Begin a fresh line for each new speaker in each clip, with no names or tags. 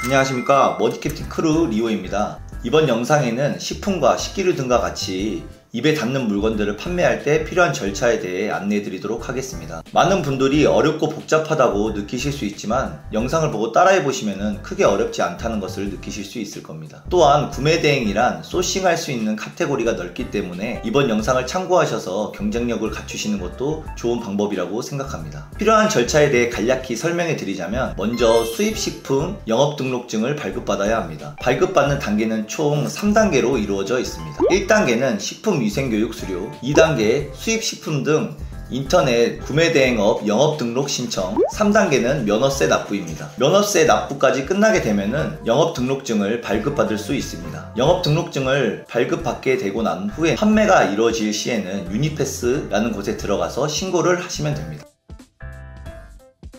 안녕하십니까, 머니캡틴 크루 리오입니다. 이번 영상에는 식품과 식기류 등과 같이 입에 닿는 물건들을 판매할 때 필요한 절차에 대해 안내해 드리도록 하겠습니다. 많은 분들이 어렵고 복잡하다고 느끼실 수 있지만 영상을 보고 따라해 보시면 크게 어렵지 않다는 것을 느끼실 수 있을 겁니다. 또한 구매 대행이란 소싱할 수 있는 카테고리가 넓기 때문에 이번 영상을 참고하셔서 경쟁력을 갖추시는 것도 좋은 방법이라고 생각합니다. 필요한 절차에 대해 간략히 설명해 드리자면, 먼저 수입식품 영업등록증을 발급받아야 합니다. 발급받는 단계는 총 3단계로 이루어져 있습니다. 1단계는 식품위생교육 수료, 2단계 수입식품 등 인터넷 구매대행업 영업등록 신청, 3단계는 면허세 납부입니다. 면허세 납부까지 끝나게 되면은 영업등록증을 발급받을 수 있습니다. 영업등록증을 발급받게 되고 난 후에 판매가 이루어질 시에는 유니패스라는 곳에 들어가서 신고를 하시면 됩니다.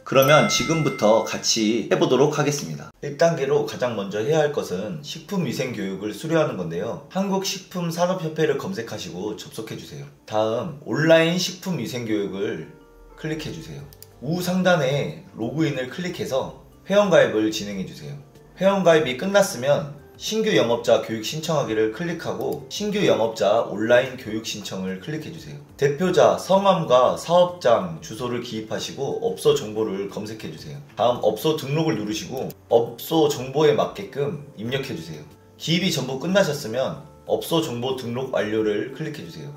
그러면 지금부터 같이 해보도록 하겠습니다. 1단계로 가장 먼저 해야 할 것은 식품위생교육을 수료하는 건데요. 한국식품산업협회를 검색하시고 접속해주세요. 다음 온라인 식품위생교육을 클릭해주세요. 우우 상단에 로그인을 클릭해서 회원가입을 진행해주세요. 회원가입이 끝났으면 신규 영업자 교육 신청하기를 클릭하고 신규 영업자 온라인 교육 신청을 클릭해주세요. 대표자 성함과 사업장 주소를 기입하시고 업소 정보를 검색해주세요. 다음 업소 등록을 누르시고 업소 정보에 맞게끔 입력해주세요. 기입이 전부 끝나셨으면 업소 정보 등록 완료를 클릭해주세요.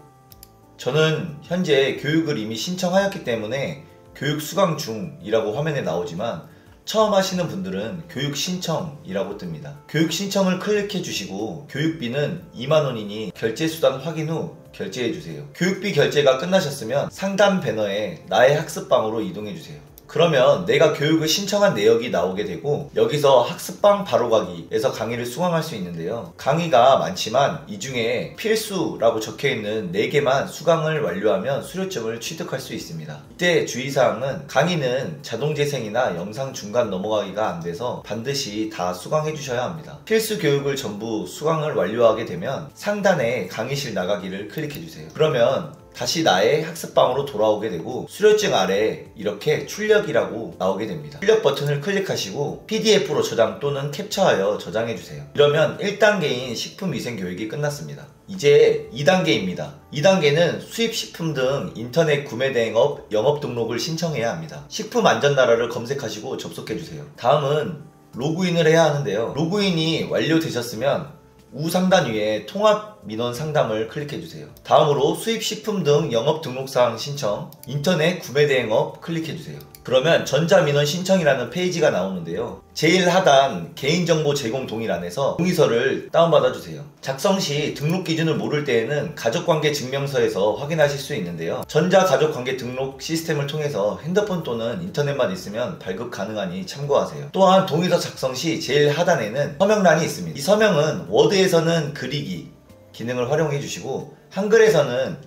저는 현재 교육을 이미 신청하였기 때문에 교육 수강 중이라고 화면에 나오지만, 처음 하시는 분들은 교육 신청이라고 뜹니다. 교육 신청을 클릭해 주시고 교육비는 2만원이니 결제 수단 확인 후 결제해 주세요. 교육비 결제가 끝나셨으면 상단 배너에 나의 학습방으로 이동해 주세요. 그러면 내가 교육을 신청한 내역이 나오게 되고, 여기서 학습방 바로가기에서 강의를 수강할 수 있는데요. 강의가 많지만 이 중에 필수라고 적혀있는 4개만 수강을 완료하면 수료증을 취득할 수 있습니다. 이때 주의사항은 강의는 자동재생이나 영상 중간 넘어가기가 안 돼서 반드시 다 수강해 주셔야 합니다. 필수 교육을 전부 수강을 완료하게 되면 상단에 강의실 나가기를 클릭해 주세요. 그러면 다시 나의 학습방으로 돌아오게 되고 수료증 아래 이렇게 출력이라고 나오게 됩니다. 출력 버튼을 클릭하시고 PDF로 저장 또는 캡처하여 저장해주세요. 이러면 1단계인 식품위생교육이 끝났습니다. 이제 2단계입니다. 2단계는 수입식품 등 인터넷 구매대행업 영업등록을 신청해야 합니다. 식품안전나라를 검색하시고 접속해주세요. 다음은 로그인을 해야 하는데요. 로그인이 완료되셨으면 우상단 위에 통합민원 상담을 클릭해주세요. 다음으로 수입식품 등 영업등록사항 신청, 인터넷 구매대행업 클릭해주세요. 그러면 전자민원 신청이라는 페이지가 나오는데요. 제일 하단 개인정보 제공 동의란에서 동의서를 다운받아주세요. 작성 시 등록 기준을 모를 때에는 가족관계 증명서에서 확인하실 수 있는데요. 전자가족관계 등록 시스템을 통해서 핸드폰 또는 인터넷만 있으면 발급 가능하니 참고하세요. 또한 동의서 작성 시 제일 하단에는 서명란이 있습니다. 이 서명은 워드에서는 그리기 기능을 활용해 주시고 한글에서는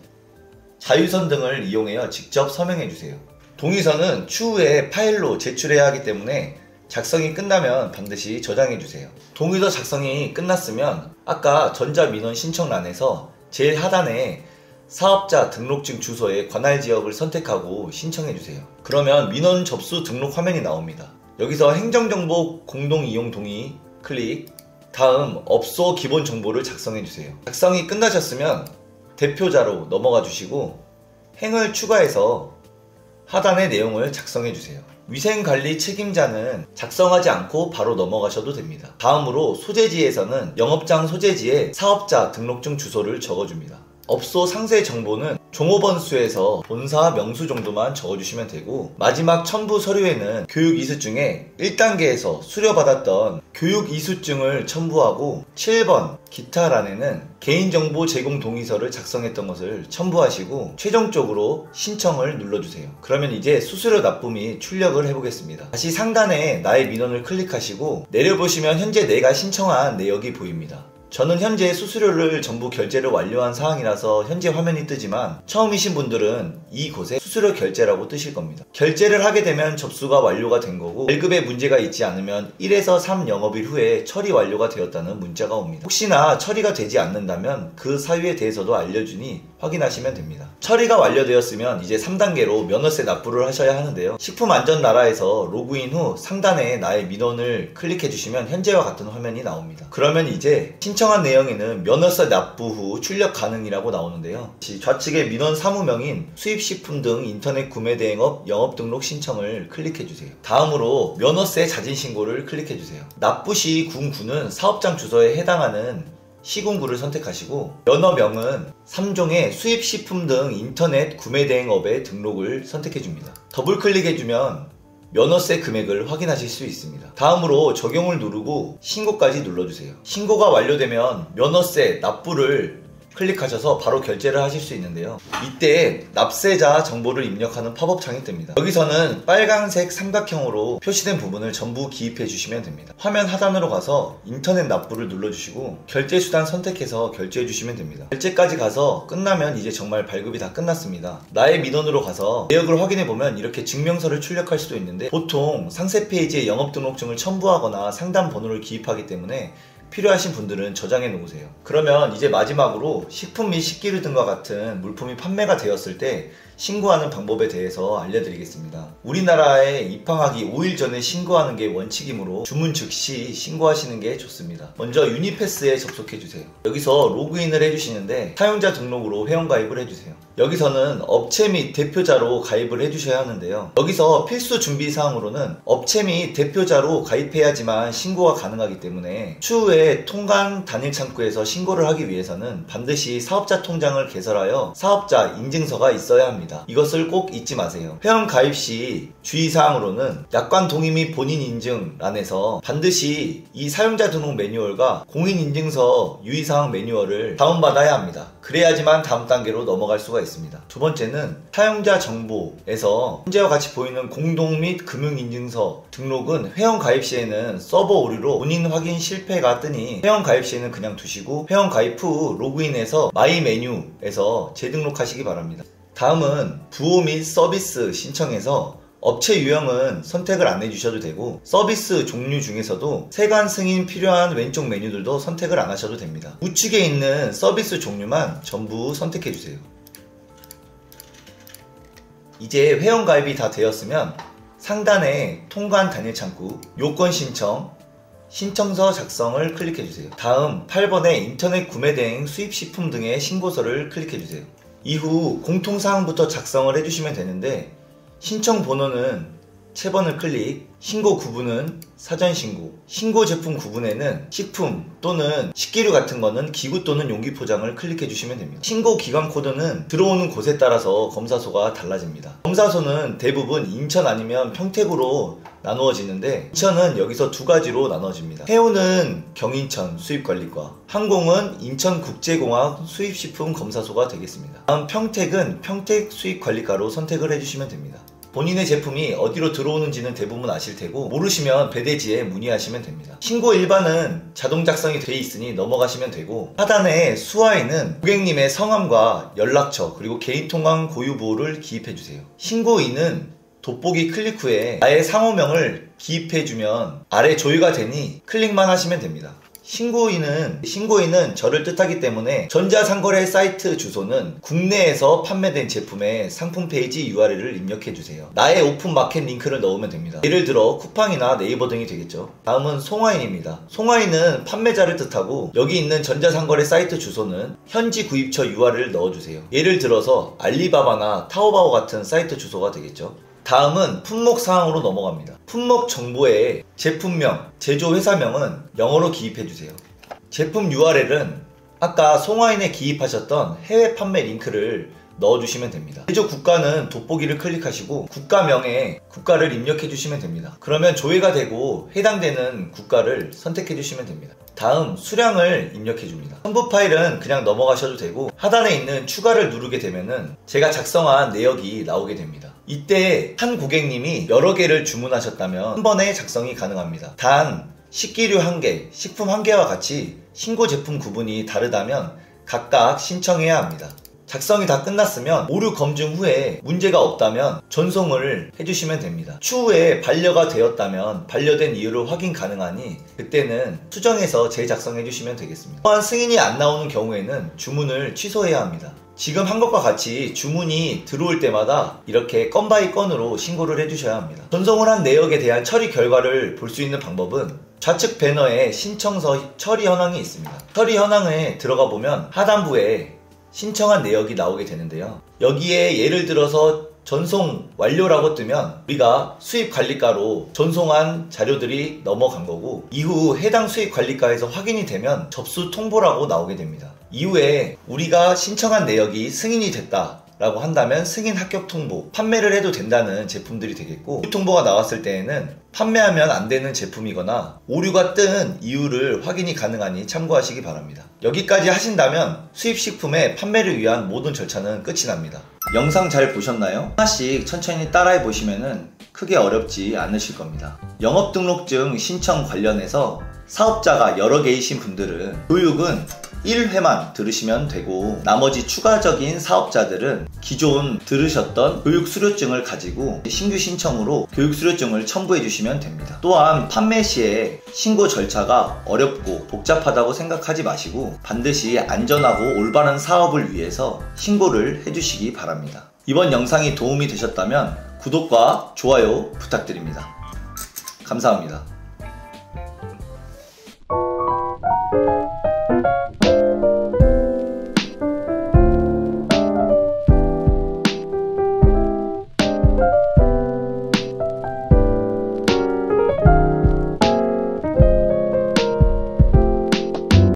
자유선 등을 이용하여 직접 서명해 주세요. 동의서는 추후에 파일로 제출해야 하기 때문에 작성이 끝나면 반드시 저장해주세요. 동의서 작성이 끝났으면 아까 전자민원 신청란에서 제일 하단에 사업자 등록증 주소의 관할 지역을 선택하고 신청해주세요. 그러면 민원 접수 등록 화면이 나옵니다. 여기서 행정정보 공동이용 동의 클릭, 다음 업소 기본 정보를 작성해주세요. 작성이 끝나셨으면 대표자로 넘어가 주시고 행을 추가해서 하단의 내용을 작성해주세요. 위생관리 책임자는 작성하지 않고 바로 넘어가셔도 됩니다. 다음으로 소재지에서는 영업장 소재지에 사업자 등록증 주소를 적어줍니다. 업소 상세 정보는 종업원 수에서 본사 명수 정도만 적어주시면 되고, 마지막 첨부 서류에는 교육 이수증에 1단계에서 수료받았던 교육 이수증을 첨부하고 7번 기타란에는 개인정보 제공 동의서를 작성했던 것을 첨부하시고 최종적으로 신청을 눌러주세요. 그러면 이제 수수료 납부 및 출력을 해보겠습니다. 다시 상단에 나의 민원을 클릭하시고 내려보시면 현재 내가 신청한 내역이 보입니다. 저는 현재 수수료를 전부 결제를 완료한 상황이라서 현재 화면이 뜨지만, 처음이신 분들은 이곳에 수수료 결제라고 뜨실 겁니다. 결제를 하게 되면 접수가 완료가 된 거고, 발급에 문제가 있지 않으면 1에서 3 영업일 후에 처리 완료가 되었다는 문자가 옵니다. 혹시나 처리가 되지 않는다면 그 사유에 대해서도 알려주니 확인하시면 됩니다. 처리가 완료되었으면 이제 3단계로 면허세 납부를 하셔야 하는데요. 식품안전나라에서 로그인 후 상단에 나의 민원을 클릭해 주시면 현재와 같은 화면이 나옵니다. 그러면 이제 신청한 내용에는 면허세 납부 후 출력 가능이라고 나오는데요. 좌측에 민원 사무명인 수입식품 등 인터넷 구매대행업 영업등록 신청을 클릭해 주세요. 다음으로 면허세 자진신고를 클릭해 주세요. 납부 시 군구는 사업장 주소에 해당하는 시군구를 선택하시고 면허명은 3종의 수입식품 등 인터넷 구매대행업의 등록을 선택해줍니다. 더블클릭해주면 면허세 금액을 확인하실 수 있습니다. 다음으로 적용을 누르고 신고까지 눌러주세요. 신고가 완료되면 면허세 납부를 클릭하셔서 바로 결제를 하실 수 있는데요. 이때 납세자 정보를 입력하는 팝업창이 뜹니다. 여기서는 빨간색 삼각형으로 표시된 부분을 전부 기입해 주시면 됩니다. 화면 하단으로 가서 인터넷 납부를 눌러주시고 결제수단 선택해서 결제해 주시면 됩니다. 결제까지 가서 끝나면 이제 정말 발급이 다 끝났습니다. 나의 민원으로 가서 내역을 확인해 보면 이렇게 증명서를 출력할 수도 있는데 보통 상세 페이지에 영업등록증을 첨부하거나 상담 번호를 기입하기 때문에 필요하신 분들은 저장해 놓으세요. 그러면 이제 마지막으로 식품 및 식기류 등과 같은 물품이 판매가 되었을 때 신고하는 방법에 대해서 알려드리겠습니다. 우리나라에 입항하기 5일 전에 신고하는 게 원칙이므로 주문 즉시 신고하시는 게 좋습니다. 먼저 유니패스에 접속해주세요. 여기서 로그인을 해주시는데 사용자 등록으로 회원가입을 해주세요. 여기서는 업체 및 대표자로 가입을 해주셔야 하는데요. 여기서 필수 준비사항으로는 업체 및 대표자로 가입해야지만 신고가 가능하기 때문에 추후에 통관 단일창구에서 신고를 하기 위해서는 반드시 사업자 통장을 개설하여 사업자 인증서가 있어야 합니다. 이것을 꼭 잊지 마세요. 회원 가입 시 주의사항으로는 약관 동의 및 본인 인증 란에서 반드시 이 사용자 등록 매뉴얼과 공인인증서 유의사항 매뉴얼을 다운받아야 합니다. 그래야지만 다음 단계로 넘어갈 수가 있습니다. 두 번째는 사용자 정보에서 현재와 같이 보이는 공동 및 금융인증서 등록은 회원 가입 시에는 서버 오류로 본인 확인 실패가 뜨니 회원 가입 시에는 그냥 두시고 회원 가입 후 로그인해서 마이 메뉴에서 재등록하시기 바랍니다. 다음은 부호 및 서비스 신청에서 업체 유형은 선택을 안 해주셔도 되고 서비스 종류 중에서도 세관 승인 필요한 왼쪽 메뉴들도 선택을 안 하셔도 됩니다. 우측에 있는 서비스 종류만 전부 선택해주세요. 이제 회원 가입이 다 되었으면 상단에 통관 단일 창구, 요건 신청, 신청서 작성을 클릭해주세요. 다음 8번에 인터넷 구매대행 수입식품 등의 신고서를 클릭해주세요. 이후 공통사항부터 작성을 해주시면 되는데 신청 번호는 채번을 클릭, 신고 구분은 사전신고, 신고 제품 구분에는 식품 또는 식기류 같은 거는 기구 또는 용기 포장을 클릭해 주시면 됩니다. 신고 기관 코드는 들어오는 곳에 따라서 검사소가 달라집니다. 검사소는 대부분 인천 아니면 평택으로 나누어지는데 인천은 여기서 두 가지로 나눠집니다. 해운은 경인천 수입관리과, 항공은 인천국제공항 수입식품 검사소가 되겠습니다. 다음 평택은 평택 수입관리과로 선택을 해주시면 됩니다. 본인의 제품이 어디로 들어오는지는 대부분 아실 테고 모르시면 배대지에 문의하시면 됩니다. 신고 일반은 자동 작성이 돼 있으니 넘어가시면 되고 하단에 수화에는 고객님의 성함과 연락처 그리고 개인통장 고유보호를 기입해주세요. 신고인은 돋보기 클릭 후에 나의 상호명을 기입해주면 아래 조회가 되니 클릭만 하시면 됩니다. 신고인은 저를 뜻하기 때문에 전자상거래 사이트 주소는 국내에서 판매된 제품의 상품 페이지 URL을 입력해주세요. 나의 오픈 마켓 링크를 넣으면 됩니다. 예를 들어 쿠팡이나 네이버 등이 되겠죠. 다음은 송화인입니다. 송화인은 판매자를 뜻하고 여기 있는 전자상거래 사이트 주소는 현지 구입처 URL을 넣어주세요. 예를 들어서 알리바바나 타오바오 같은 사이트 주소가 되겠죠. 다음은 품목 사항으로 넘어갑니다. 품목 정보에 제품명, 제조회사명은 영어로 기입해주세요. 제품 URL은 아까 송화인에 기입하셨던 해외 판매 링크를 넣어주시면 됩니다. 제조 국가는 돋보기를 클릭하시고 국가명에 국가를 입력해주시면 됩니다. 그러면 조회가 되고 해당되는 국가를 선택해주시면 됩니다. 다음 수량을 입력해줍니다. 첨부 파일은 그냥 넘어가셔도 되고 하단에 있는 추가를 누르게 되면은 제가 작성한 내역이 나오게 됩니다. 이때 한 고객님이 여러 개를 주문하셨다면 한 번에 작성이 가능합니다. 단 식기류 1개, 식품 1개와 같이 신고 제품 구분이 다르다면 각각 신청해야 합니다. 작성이 다 끝났으면 오류 검증 후에 문제가 없다면 전송을 해주시면 됩니다. 추후에 반려가 되었다면 반려된 이유를 확인 가능하니 그때는 수정해서 재작성해 주시면 되겠습니다. 또한 승인이 안 나오는 경우에는 주문을 취소해야 합니다. 지금 한 것과 같이 주문이 들어올 때마다 이렇게 건 바이 건으로 신고를 해주셔야 합니다. 전송을 한 내역에 대한 처리 결과를 볼 수 있는 방법은 좌측 배너에 신청서 처리 현황이 있습니다. 처리 현황에 들어가 보면 하단부에 신청한 내역이 나오게 되는데요. 여기에 예를 들어서 전송 완료라고 뜨면 우리가 수입관리과로 전송한 자료들이 넘어간 거고, 이후 해당 수입관리과에서 확인이 되면 접수 통보라고 나오게 됩니다. 이후에 우리가 신청한 내역이 승인이 됐다 라고 한다면 승인 합격 통보, 판매를 해도 된다는 제품들이 되겠고, 오류 통보가 나왔을 때에는 판매하면 안 되는 제품이거나 오류가 뜬 이유를 확인이 가능하니 참고하시기 바랍니다. 여기까지 하신다면 수입식품의 판매를 위한 모든 절차는 끝이 납니다. 영상 잘 보셨나요? 하나씩 천천히 따라해 보시면은 크게 어렵지 않으실 겁니다. 영업등록증 신청 관련해서 사업자가 여러 개이신 분들은 교육은 1회만 들으시면 되고, 나머지 추가적인 사업자들은 기존 들으셨던 교육 수료증을 가지고 신규 신청으로 교육 수료증을 첨부해 주시면 됩니다. 또한 판매 시에 신고 절차가 어렵고 복잡하다고 생각하지 마시고 반드시 안전하고 올바른 사업을 위해서 신고를 해주시기 바랍니다. 이번 영상이 도움이 되셨다면 구독과 좋아요 부탁드립니다. 감사합니다.